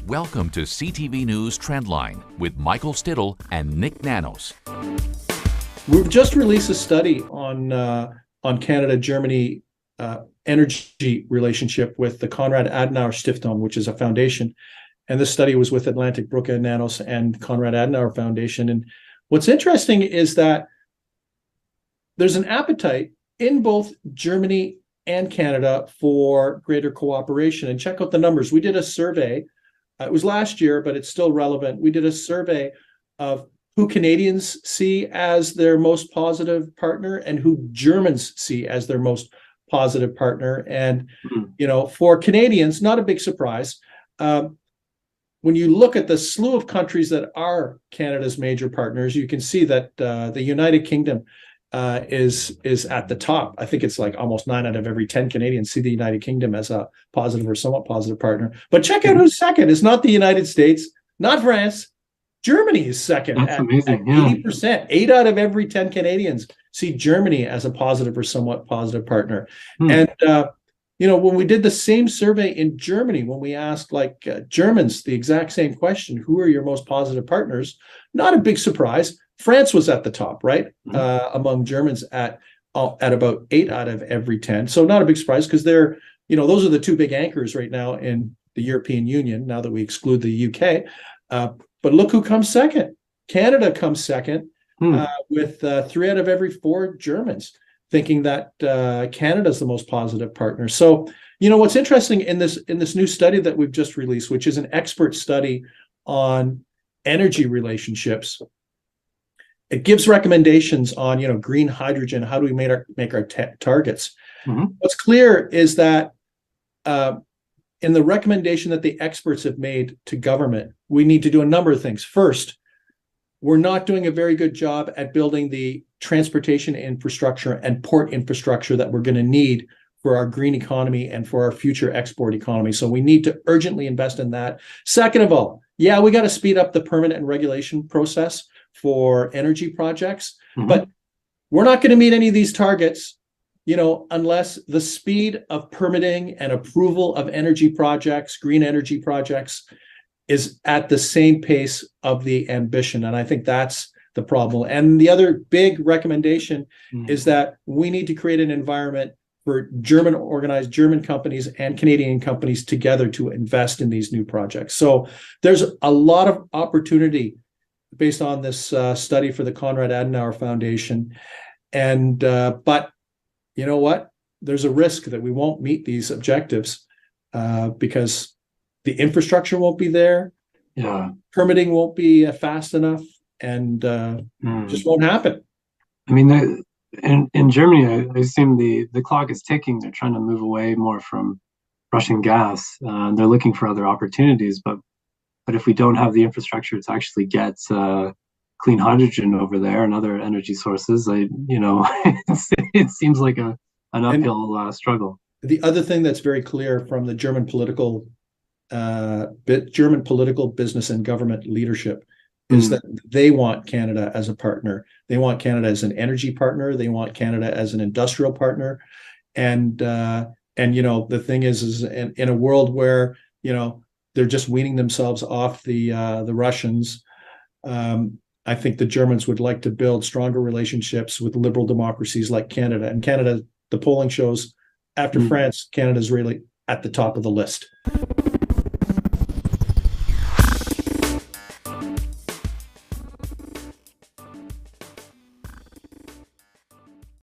Welcome to CTV News Trendline with Michael Stittle and Nick Nanos. We've just released a study on Canada-Germany energy relationship with the Konrad Adenauer Stiftung, which is a foundation. And this study was with Atlantic Brücke, Nanos, and Konrad Adenauer Foundation. And what's interesting is that there's an appetite in both Germany and Canada for greater cooperation. And check out the numbers. We did a survey. It was last year, but it's still relevant. We did a survey of who Canadians see as their most positive partner and who Germans see as their most positive partner. And, for Canadians, not a big surprise. When you look at the slew of countries that are Canada's major partners, you can see that the United Kingdom is at the top. I think it's like almost 9 out of every 10 Canadians see the United Kingdom as a positive or somewhat positive partner. But check out who's second. It's not the United States, not France. Germany is second. That's amazing. At 80%. 8 out of every 10 Canadians see Germany as a positive or somewhat positive partner. And when we did the same survey in Germany, when we asked Germans the exact same question, who are your most positive partners? Not a big surprise. France was at the top, right? Among Germans at about 8 out of every 10. So not a big surprise because they're, those are the two big anchors right now in the European Union, now that we exclude the UK. But look who comes second. Canada comes second with 3 out of every 4 Germans thinking that Canada's the most positive partner. So, what's interesting in this new study that we've just released, which is an expert study on energy relationships, it gives recommendations on, green hydrogen. How do we make our targets? What's clear is that in the recommendation that the experts have made to government, we need to do a number of things. First, we're not doing a very good job at building the transportation infrastructure and port infrastructure that we're going to need for our green economy and for our future export economy. So we need to urgently invest in that. Second of all, we got to speed up the permit and regulation process for energy projects. But we're not going to meet any of these targets, unless the speed of permitting and approval of energy projects, green energy projects, is at the same pace of the ambition. And I think that's the problem. And the other big recommendation is that we need to create an environment for organized German companies and Canadian companies together to invest in these new projects. So there's a lot of opportunity based on this study for the Konrad Adenauer Foundation. And but you know what? There's a risk that we won't meet these objectives because the infrastructure won't be there. Permitting won't be fast enough, and just won't happen. I mean, in Germany, I assume the clock is ticking. They're trying to move away more from Russian gas. They're looking for other opportunities, but if we don't have the infrastructure to actually get clean hydrogen over there and other energy sources, it seems like an uphill struggle. The other thing that's very clear from the German political business and government leadership is that they want Canada as a partner. They want Canada as an energy partner. They want Canada as an industrial partner. And the thing is in a world where they're just weaning themselves off the Russians. I think the Germans would like to build stronger relationships with liberal democracies like Canada. And Canada, the polling shows, after France, Canada's really at the top of the list.